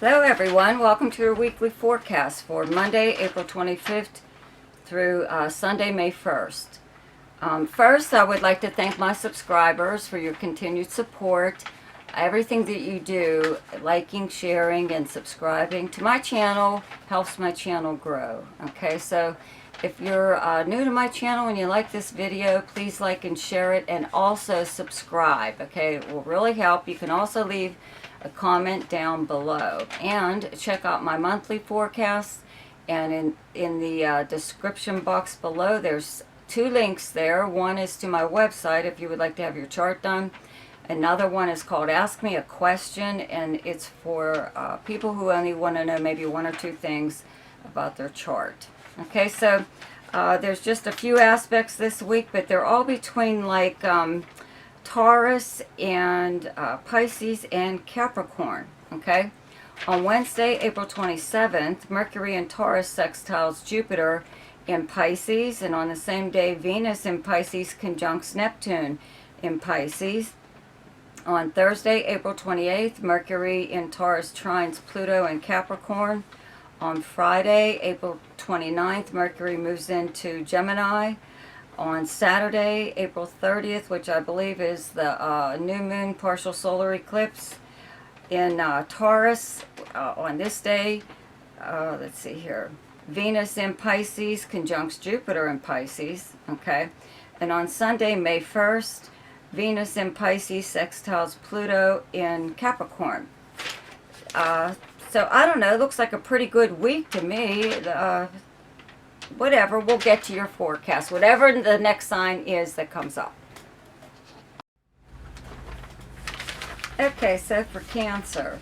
Hello everyone, welcome to your weekly forecast for Monday, April 25th through Sunday, May 1st. First, I would like to thank my subscribers for your continued support. Everything that you do, liking, sharing, and subscribing to my channel helps my channel grow. Okay, so if you're new to my channel and you like this video, please like and share it, and also subscribe. Okay, it will really help. You can also leave a comment down below and check out my monthly forecast, and in the description box below there's two links there. One is to my website if you would like to have your chart done. Another one is called Ask Me a Question, and it's for people who only want to know maybe one or two things about their chart. Okay, so there's just a few aspects this week, but they're all between like Taurus and Pisces and Capricorn. Okay, on Wednesday, April 27th, Mercury in Taurus sextiles Jupiter in Pisces, and on the same day, Venus in Pisces conjuncts Neptune in Pisces. On Thursday, April 28th, Mercury in Taurus trines Pluto in Capricorn. On Friday, April 29th, Mercury moves into Gemini. On Saturday, April 30th, which I believe is the new moon partial solar eclipse in Taurus, on this day, let's see here, Venus in Pisces conjuncts Jupiter in Pisces, okay? And on Sunday, May 1st, Venus in Pisces sextiles Pluto in Capricorn. So I don't know, it looks like a pretty good week to me. Whatever, we'll get to your forecast, whatever the next sign is that comes up. Okay, so for Cancer,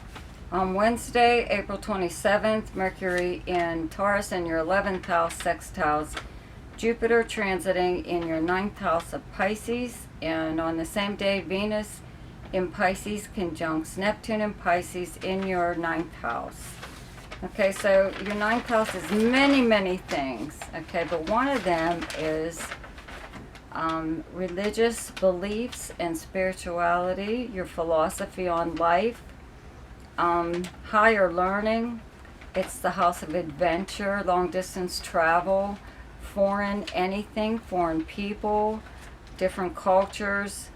on Wednesday, April 27th, Mercury in Taurus in your 11th house sextiles Jupiter, transiting in your 9th house of Pisces. And on the same day, Venus in Pisces conjuncts Neptune in Pisces in your 9th house. Okay, so your 9th house is many things, okay, but one of them is religious beliefs and spirituality, your philosophy on life, higher learning. It's the house of adventure, long distance travel, foreign anything, foreign people, different cultures.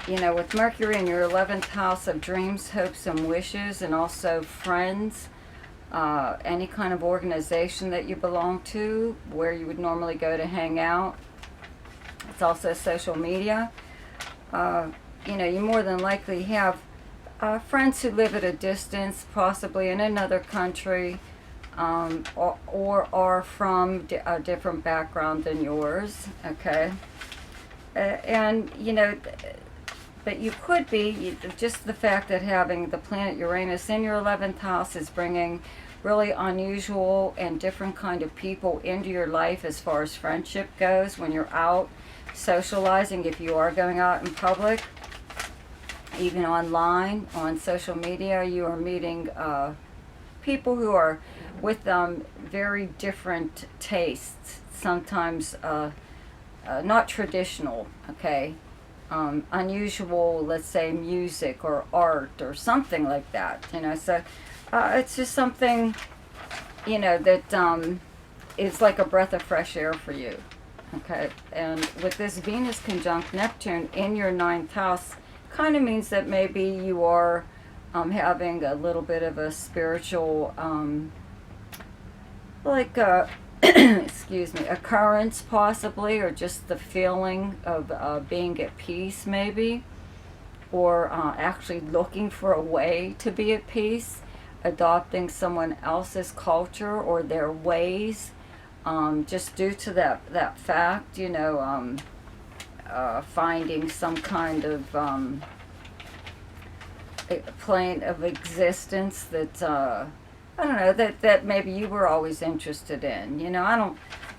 You know, with Mercury in your 11th house of dreams, hopes, and wishes, and also friends, any kind of organization that you belong to, where you would normally go to hang out. It's also social media. You know, you more than likely have friends who live at a distance, possibly in another country, or are from a different background than yours, okay? And, you know, but you could be, just the fact that having the planet Uranus in your 11th house is bringing really unusual and different kind of people into your life as far as friendship goes. When you're out socializing, if you are going out in public, even online, on social media, you are meeting people who are with very different tastes, sometimes not traditional, okay? Unusual, let's say, music or art or something like that, you know. So it's just something, you know, that is like a breath of fresh air for you, okay? And with this Venus conjunct Neptune in your 9th house, kind of means that maybe you are having a little bit of a spiritual, like excuse me, occurrence possibly, or just the feeling of being at peace maybe, or actually looking for a way to be at peace, adopting someone else's culture or their ways, just due to that fact, you know, finding some kind of plane of existence that I don't know, that maybe you were always interested in. You know,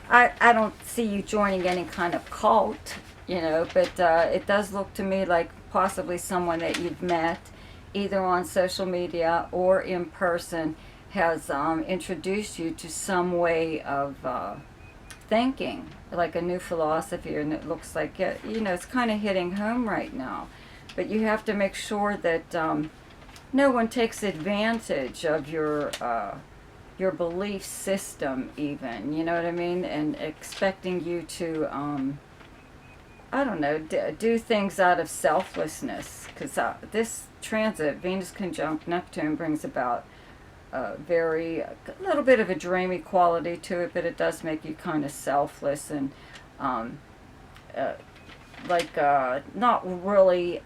I don't see you joining any kind of cult, you know, but it does look to me like possibly someone that you've met either on social media or in person has introduced you to some way of thinking, like a new philosophy, and it looks like you know, it's kind of hitting home right now. But you have to make sure that no one takes advantage of your belief system even, you know what I mean? And expecting you to, I don't know, do things out of selflessness. Because this transit, Venus conjunct Neptune, brings about a little bit of a dreamy quality to it, but it does make you kind of selfless and um, not really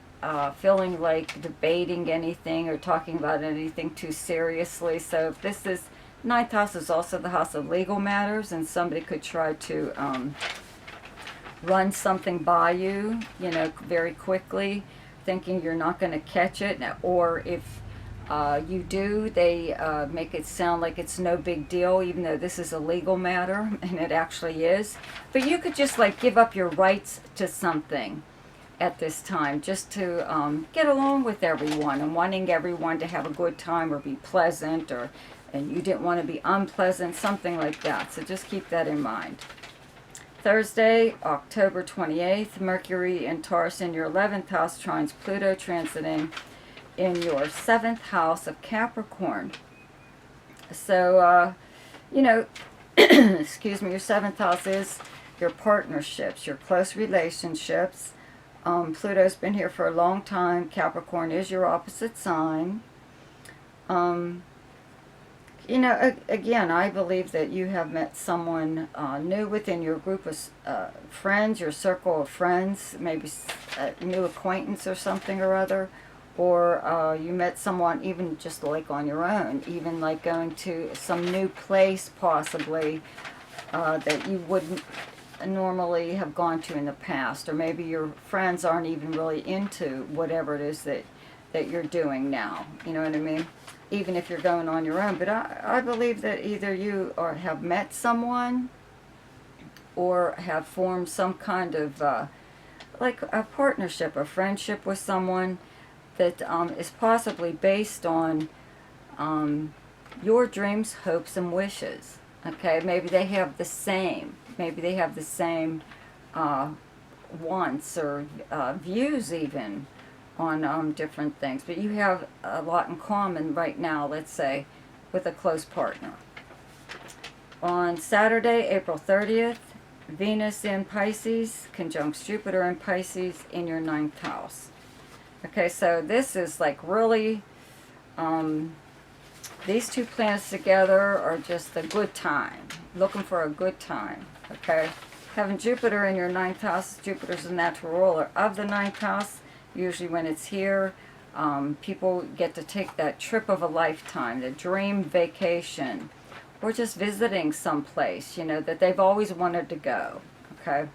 feeling like debating anything or talking about anything too seriously. So if this is, ninth house is also the house of legal matters, and somebody could try to run something by you, you know, very quickly, thinking you're not going to catch it, or if you do, they make it sound like it's no big deal, even though this is a legal matter, and it actually is. But you could just like give up your rights to something at this time, just to get along with everyone and wanting everyone to have a good time or be pleasant, or and you didn't want to be unpleasant, something like that. So just keep that in mind. Thursday, October 28th, Mercury in Taurus in your 11th house trines Pluto, transiting in your 7th house of Capricorn. So, you know, excuse me, your 7th house is your partnerships, your close relationships. Pluto's been here for a long time. Capricorn is your opposite sign. You know, again, I believe that you have met someone new within your group of friends, your circle of friends, maybe a new acquaintance or something or other, or you met someone even just like on your own, even like going to some new place possibly that you wouldn't normally have gone to in the past, or maybe your friends aren't even really into whatever it is that you're doing now, you know what I mean? Even if you're going on your own. But I believe that either you have met someone or have formed some kind of like a partnership, a friendship with someone that is possibly based on your dreams, hopes, and wishes. Okay, maybe they have the same. Maybe they have the same wants or views even on different things. But you have a lot in common right now, let's say, with a close partner. On Saturday, April 30th, Venus in Pisces conjuncts Jupiter in Pisces in your 9th house. Okay, so this is like really, these two planets together are just a good time. Looking for a good time, okay? Having Jupiter in your 9th house, Jupiter's the natural ruler of the 9th house. Usually when it's here, people get to take that trip of a lifetime, the dream vacation, or just visiting someplace, you know, that they've always wanted to go, okay?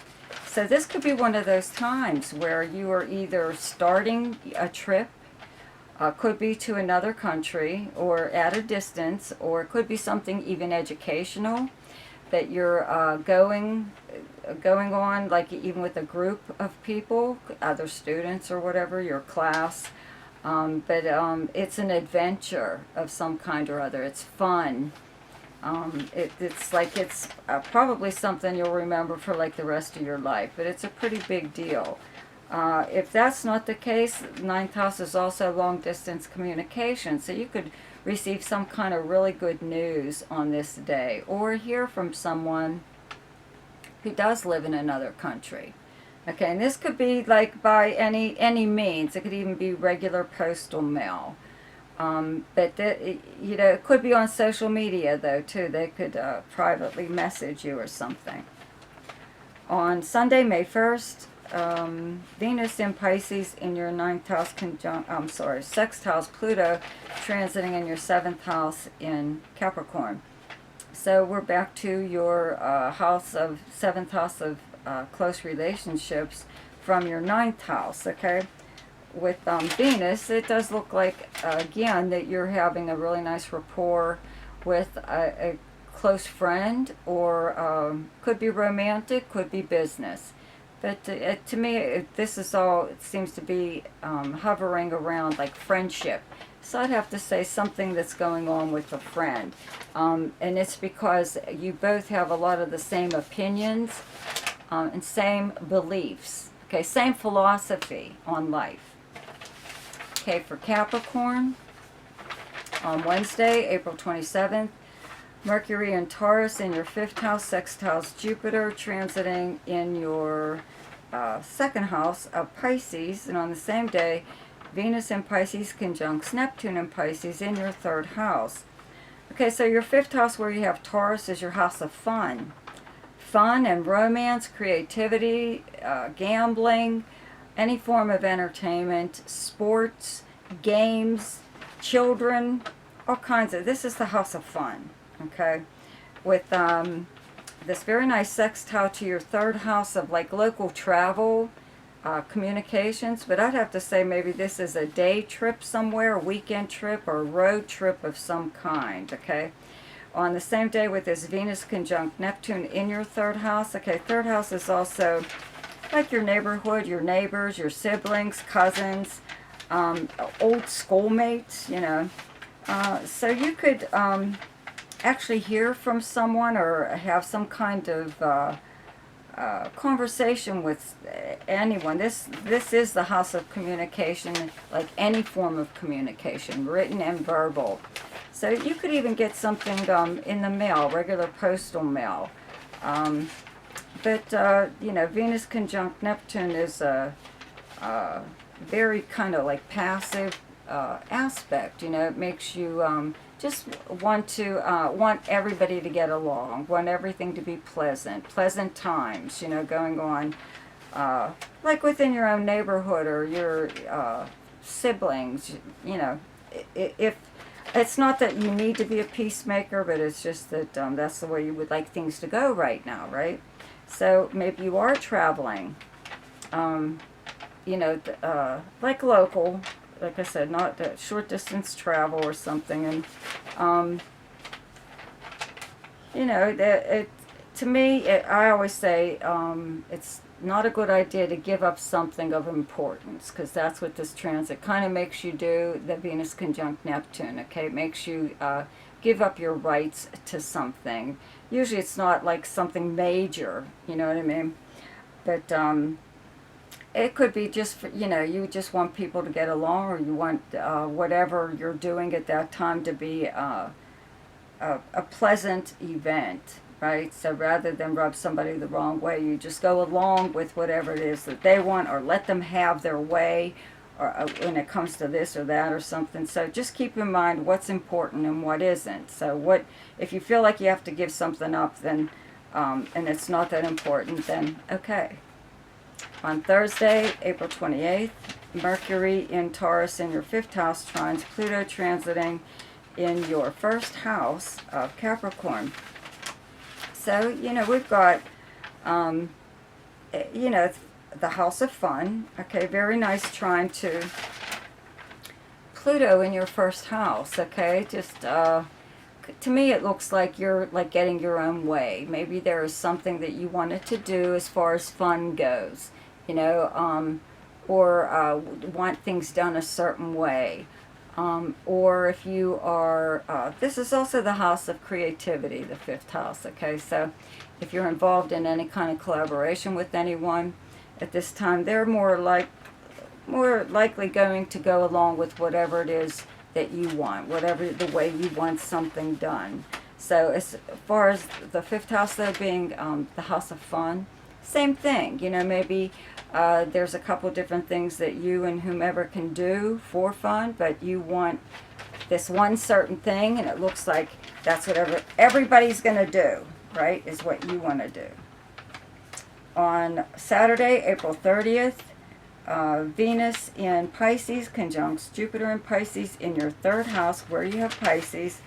So this could be one of those times where you are either starting a trip, could be to another country or at a distance, or it could be something even educational that you're going on, like even with a group of people, other students or whatever, your class. But it's an adventure of some kind or other. It's fun. It's like it's probably something you'll remember for like the rest of your life, but it's a pretty big deal. If that's not the case, 9th house is also long distance communication, so you could receive some kind of really good news on this day, or hear from someone who does live in another country. Okay, and this could be like by any means. It could even be regular postal mail. But you know, it could be on social media though too. They could privately message you or something. On Sunday, May 1st, Venus in Pisces in your 9th house sixth house Pluto, transiting in your 7th house in Capricorn. So we're back to your 7th house of close relationships from your 9th house, okay? With Venus, it does look like, again, that you're having a really nice rapport with a close friend, or could be romantic, could be business. But to me, this is all, it seems to be hovering around like friendship. So I'd have to say something that's going on with a friend. And it's because you both have a lot of the same opinions and same beliefs. Okay, same philosophy on life. Okay, for Capricorn, On Wednesday, April 27th, Mercury in Taurus in your 5th house sextiles Jupiter, transiting in your 2nd house of Pisces. And on the same day, Venus in Pisces conjuncts Neptune in Pisces in your 3rd house. Okay, so your 5th house where you have Taurus is your house of fun. Fun and romance, creativity, gambling, any form of entertainment, sports, games, children, all kinds of, this is the house of fun, okay? With this very nice sextile to your 3rd house of like local travel, communications, but I'd have to say maybe this is a day trip somewhere, a weekend trip, or a road trip of some kind, okay? On the same day with this Venus conjunct Neptune in your 3rd house, okay, 3rd house is also like your neighborhood, your neighbors, your siblings, cousins, old schoolmates, you know. So you could actually hear from someone or have some kind of conversation with anyone. This is the house of communication, like any form of communication, written and verbal. So you could even get something in the mail, regular postal mail. But you know, Venus conjunct Neptune is a very kind of like passive aspect. You know, it makes you just want everybody to get along, want everything to be pleasant times, you know, going on, like within your own neighborhood or your siblings, you know. If it's not that you need to be a peacemaker, but it's just that that's the way you would like things to go right now, right? So maybe you are traveling, you know, like local, like I said, not short distance travel or something. And, you know, to me, I always say it's not a good idea to give up something of importance, because that's what this transit kind of makes you do, the Venus conjunct Neptune, okay? It makes you give up your rights to something. Usually it's not like something major, you know what I mean? But it could be just, for, you know, you just want people to get along, or you want whatever you're doing at that time to be a pleasant event, right? So rather than rub somebody the wrong way, you just go along with whatever it is that they want, or let them have their way, or when it comes to this or that or something. So just keep in mind what's important and what isn't. So what, if you feel like you have to give something up, then and it's not that important, then okay. On Thursday, April 28th, Mercury in Taurus in your 5th house trines Pluto, transiting in your 1st house of Capricorn. So, you know, we've got, you know, the house of fun. Okay, very nice trine to Pluto in your 1st house. Okay, just to me it looks like you're like getting your own way. Maybe there is something that you wanted to do as far as fun goes, you know, or want things done a certain way. Or if you are, this is also the house of creativity, the 5th house, okay? So if you're involved in any kind of collaboration with anyone at this time, they're more likely going to go along with whatever it is that you want, whatever the way you want something done. So as far as the 5th house, though, being the house of fun, same thing, you know, maybe there's a couple different things that you and whomever can do for fun, but you want this one certain thing, and it looks like that's what everybody's going to do, right, is what you want to do. On Saturday, April 30th, Venus in Pisces conjuncts Jupiter in Pisces in your 3rd house where you have Pisces.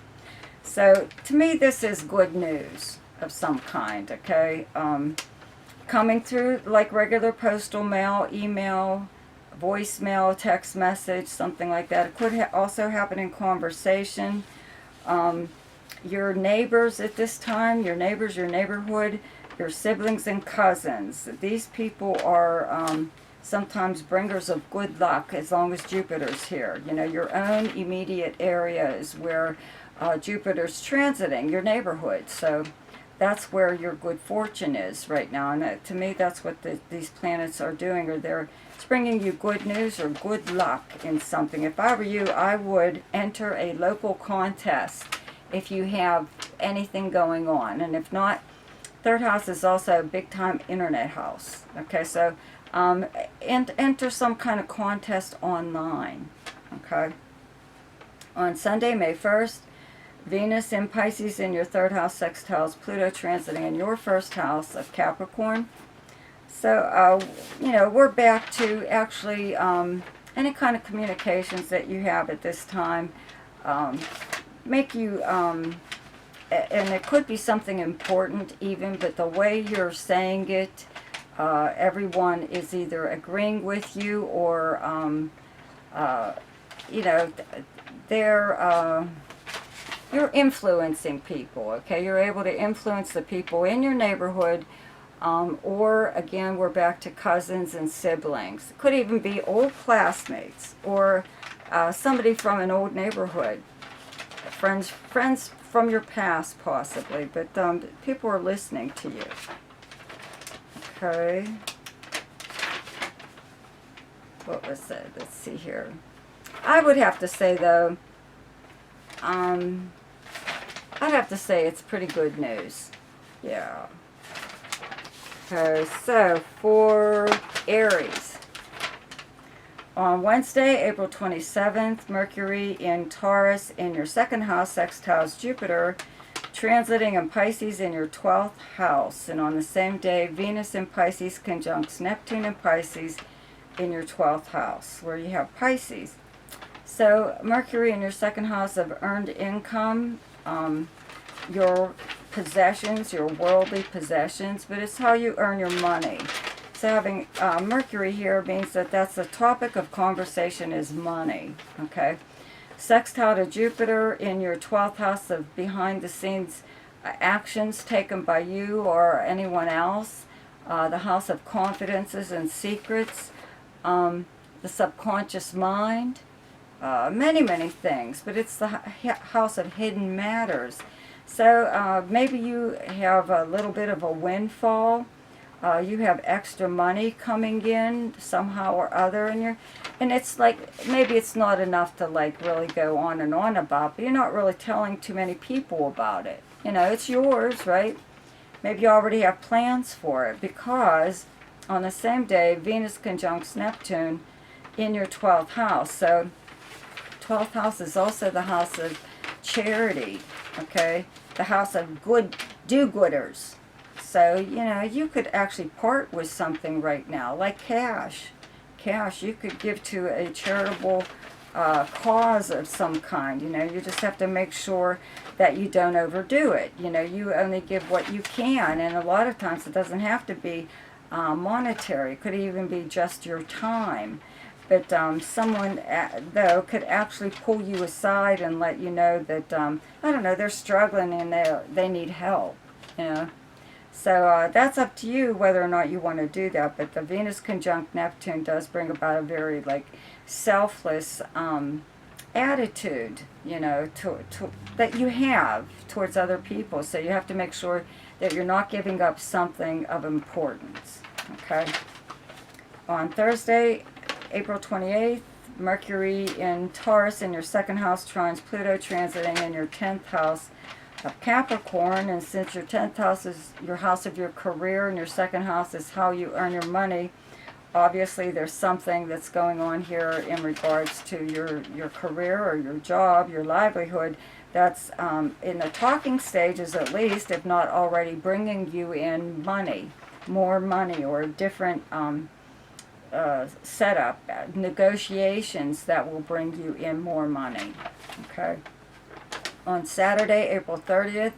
So to me, this is good news of some kind, okay? Coming through like regular postal mail, email, voicemail, text message, something like that. It could also happen in conversation. Your neighbors at this time, your neighbors, your neighborhood, your siblings and cousins. These people are sometimes bringers of good luck as long as Jupiter's here. You know, your own immediate area is where Jupiter's transiting, your neighborhood. So that's where your good fortune is right now. And to me, that's what these planets are doing, or it's bringing you good news or good luck in something. If I were you, I would enter a local contest if you have anything going on. And if not, third house is also a big time internet house. Okay, so and enter some kind of contest online. Okay. On Sunday, May 1st, Venus in Pisces in your third house sextiles Pluto transiting in your first house of Capricorn. So, you know, we're back to actually any kind of communications that you have at this time make you, and it could be something important even, but the way you're saying it, everyone is either agreeing with you or, you know, you're influencing people, okay? You're able to influence the people in your neighborhood, or, again, we're back to cousins and siblings. It could even be old classmates or somebody from an old neighborhood. Friends from your past, possibly, but people are listening to you. Okay. What was it? Let's see here. I would have to say, though, I'd have to say it's pretty good news. Yeah. Okay, so for Aries, on Wednesday, April 27th, Mercury in Taurus in your second house sextiles Jupiter, transiting in Pisces in your 12th house. And on the same day, Venus in Pisces conjuncts Neptune in Pisces in your 12th house, where you have Pisces. So Mercury in your second house of earned income, your possessions, your worldly possessions, but it's how you earn your money. So having Mercury here means that that's the topic of conversation is money, okay? Sextile to Jupiter in your 12th house of behind-the-scenes actions taken by you or anyone else, the house of confidences and secrets, the subconscious mind, many things, but it's the house of hidden matters. So maybe you have a little bit of a windfall. You have extra money coming in somehow or other, and it's like maybe it's not enough to like really go on and on about, but you're not really telling too many people about it. You know, it's yours, right? Maybe you already have plans for it, because on the same day, Venus conjuncts Neptune in your 12th house. So 12th house is also the house of charity, okay? The house of good do-gooders. So, you know, you could actually part with something right now, like cash. Cash you could give to a charitable cause of some kind. You know, you just have to make sure that you don't overdo it. You know, you only give what you can, and a lot of times it doesn't have to be monetary. It could even be just your time. But someone, though, could actually pull you aside and let you know that, I don't know, they're struggling and they need help, you know. So that's up to you whether or not you want to do that. But the Venus conjunct Neptune does bring about a very, like, selfless attitude, you know, that you have towards other people. So you have to make sure that you're not giving up something of importance, okay? On Thursday, April 28th, Mercury in Taurus in your second house trines Pluto transiting in your 10th house of Capricorn. And since your 10th house is your house of your career and your second house is how you earn your money, obviously there's something that's going on here in regards to your career or your job, your livelihood, that's in the talking stages at least, if not already bringing you in money, more money, or different setup, negotiations that will bring you in more money, okay? On Saturday, April 30th,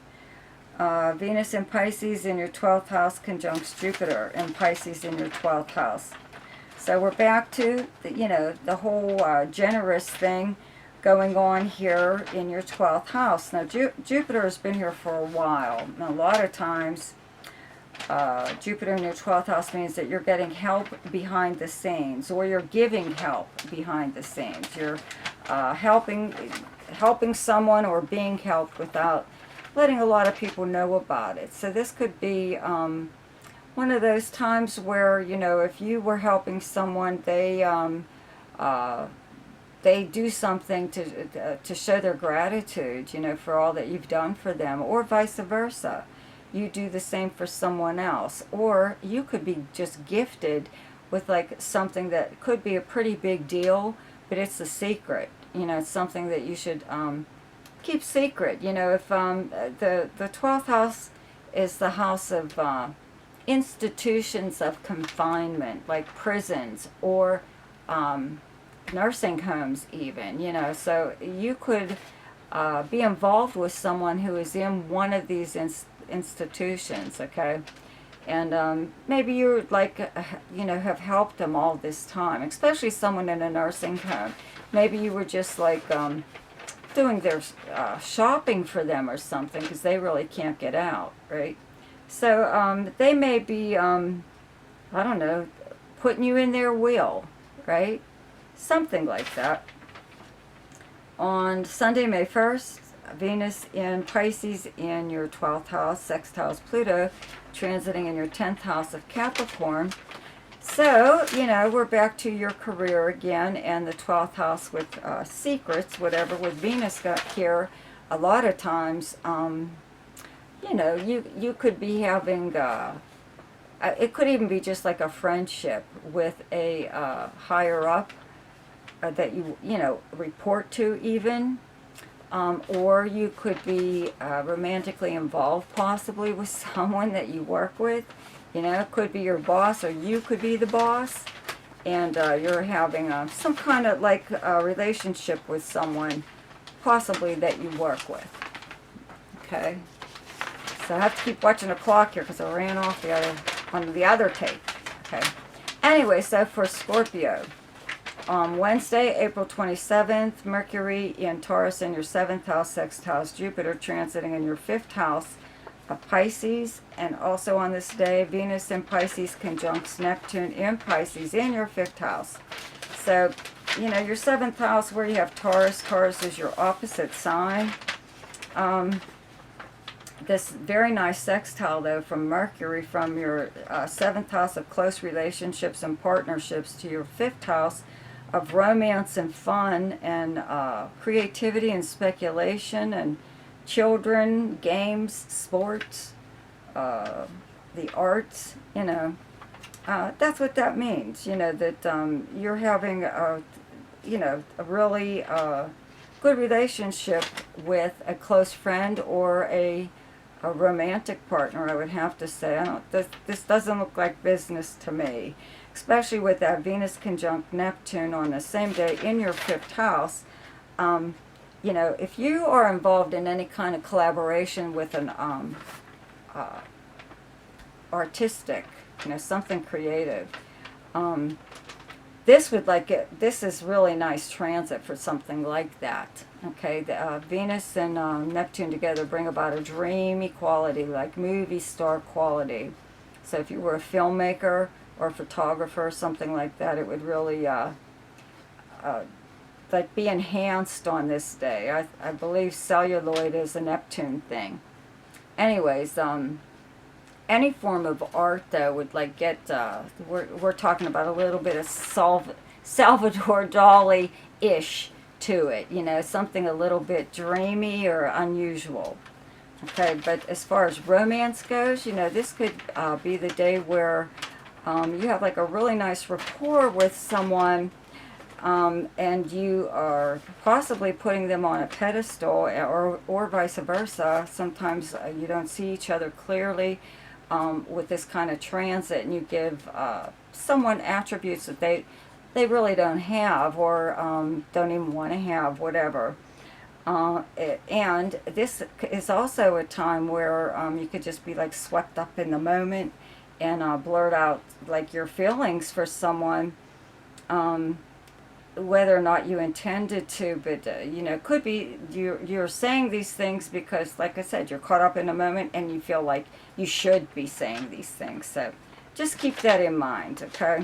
Venus in Pisces in your 12th house conjuncts Jupiter in Pisces in your 12th house. So we're back to, the whole generous thing going on here in your 12th house. Now, Jupiter has been here for a while. And a lot of times, Jupiter in your 12th house means that you're getting help behind the scenes, or you're giving help behind the scenes. You're helping someone or being helped without letting a lot of people know about it. So this could be one of those times where, you know, if you were helping someone, they do something to show their gratitude, you know, for all that you've done for them, or vice versa. You do the same for someone else, or you could be just gifted with like something that could be a pretty big deal, but it's a secret. You know, it's something that you should keep secret. You know, if the 12th house is the house of institutions of confinement, like prisons or nursing homes even, you know, so you could be involved with someone who is in one of these institutions, okay? And maybe you like, you know, have helped them all this time, especially someone in a nursing home. Maybe you were just like doing their shopping for them or something, because they really can't get out, right? So they may be, I don't know, putting you in their will, right? Something like that. On Sunday, May 1st, Venus in Pisces in your 12th house, sextiles Pluto, transiting in your 10th house of Capricorn. So, you know, we're back to your career again, and the 12th house with secrets, whatever, with Venus got here. A lot of times, you know, you could be having, it could even be just like a friendship with a higher up, that you know, report to even, or you could be romantically involved possibly with someone that you work with. You know, it could be your boss, or you could be the boss, and you're having some kind of like relationship with someone possibly that you work with. Okay, so I have to keep watching the clock here because I ran off on the other tape. Okay, anyway, so for Scorpio, Wednesday, April 27th, Mercury in Taurus in your 7th house, sextiles Jupiter, transiting in your 5th house of Pisces. And also on this day, Venus in Pisces conjuncts Neptune in Pisces in your 5th house. So, you know, your 7th house where you have Taurus. Taurus is your opposite sign. This very nice sextile, though, from Mercury from your 7th house of close relationships and partnerships to your 5th house of romance and fun and creativity and speculation and children, games, sports, the arts, you know. That's what that means, you know, that you're having you know, a really good relationship with a close friend or a romantic partner, I would have to say. This doesn't look like business to me, especially with that Venus conjunct Neptune on the same day in your 5th house. You know, if you are involved in any kind of collaboration with an artistic, you know, something creative, this is really nice transit for something like that. Okay, the, Venus and Neptune together bring about a dreamy quality, like movie star quality. So if you were a filmmaker or a photographer or something like that, it would really like be enhanced on this day. I believe celluloid is a Neptune thing. Anyways, any form of art though would like get, we're talking about a little bit of Salvador Dali-ish to it, you know, something a little bit dreamy or unusual. Okay, but as far as romance goes, you know, this could be the day where you have like a really nice rapport with someone, and you are possibly putting them on a pedestal, or vice versa. Sometimes you don't see each other clearly with this kind of transit, and you give someone attributes that they really don't have, or don't even want to have, whatever. And this is also a time where you could just be like swept up in the moment and blurt out like your feelings for someone, whether or not you intended to, but you know, could be you're saying these things because, like I said, you're caught up in the moment and you feel like you should be saying these things. So just keep that in mind, okay?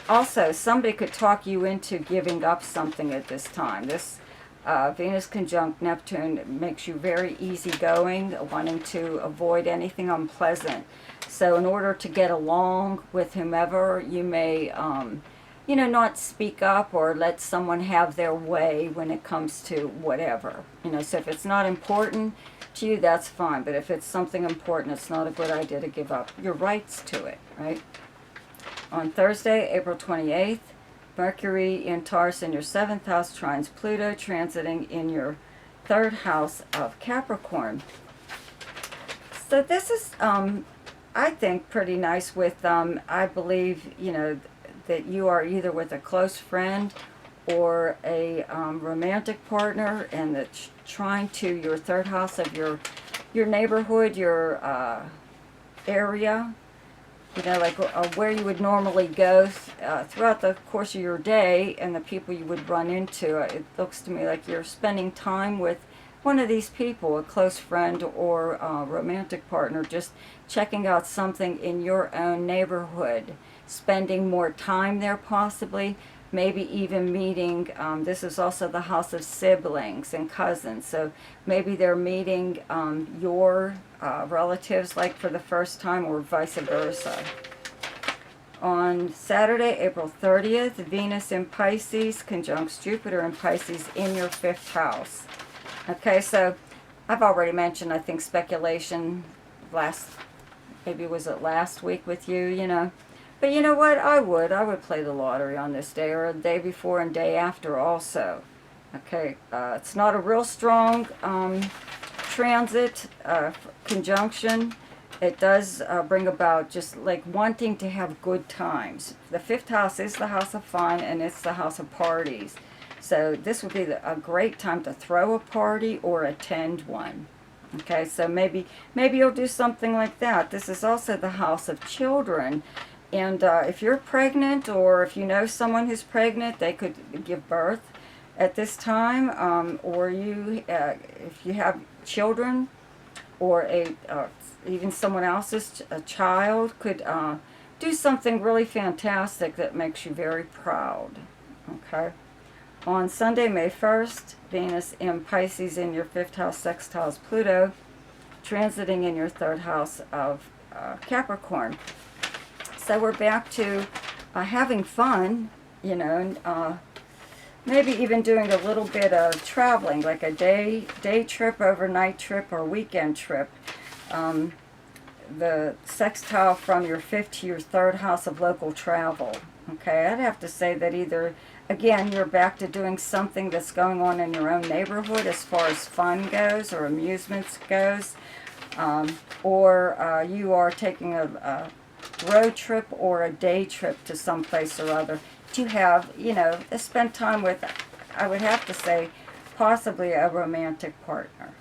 Also, somebody could talk you into giving up something at this time. This Venus conjunct Neptune makes you very easygoing, wanting to avoid anything unpleasant. So in order to get along with whomever, you may, you know, not speak up or let someone have their way when it comes to whatever. You know, so if it's not important to you, that's fine. But if it's something important, it's not a good idea to give up your rights to it, right? On Thursday, April 28th, Mercury in Taurus in your 7th house trines Pluto, transiting in your 3rd house of Capricorn. So this is, I think, pretty nice with, I believe, you know, that you are either with a close friend or a romantic partner, and that's trine to your 3rd house of your neighborhood, your area. You know, like where you would normally go throughout the course of your day, and the people you would run into. It looks to me like you're spending time with one of these people, a close friend or a romantic partner, just checking out something in your own neighborhood, spending more time there possibly, maybe even meeting, this is also the house of siblings and cousins, so maybe they're meeting your relatives like for the first time, or vice versa. On Saturday, April 30th, Venus in Pisces conjuncts Jupiter in Pisces in your 5th house. Okay, so I've already mentioned, I think, speculation maybe was it last week with you, you know. But you know what? I would play the lottery on this day, or the day before and day after also. Okay, it's not a real strong transit conjunction. It does bring about just like wanting to have good times. The 5th house is the house of fun, and it's the house of parties. So this would be a great time to throw a party or attend one. Okay, so maybe you'll do something like that. This is also the house of children. And if you're pregnant, or if you know someone who's pregnant, they could give birth at this time. Or if you have children, or even someone else's child could do something really fantastic that makes you very proud. Okay. On Sunday, May 1st, Venus in Pisces in your 5th house sextiles Pluto, transiting in your 3rd house of Capricorn. So we're back to having fun, you know, and maybe even doing a little bit of traveling, like a day trip, overnight trip, or weekend trip. The sextile from your 5th to your 3rd house of local travel. Okay, I'd have to say that either, again, you're back to doing something that's going on in your own neighborhood as far as fun goes or amusements goes, or you are taking a road trip or a day trip to some place or other to have, you know, spend time with, I would have to say, possibly a romantic partner.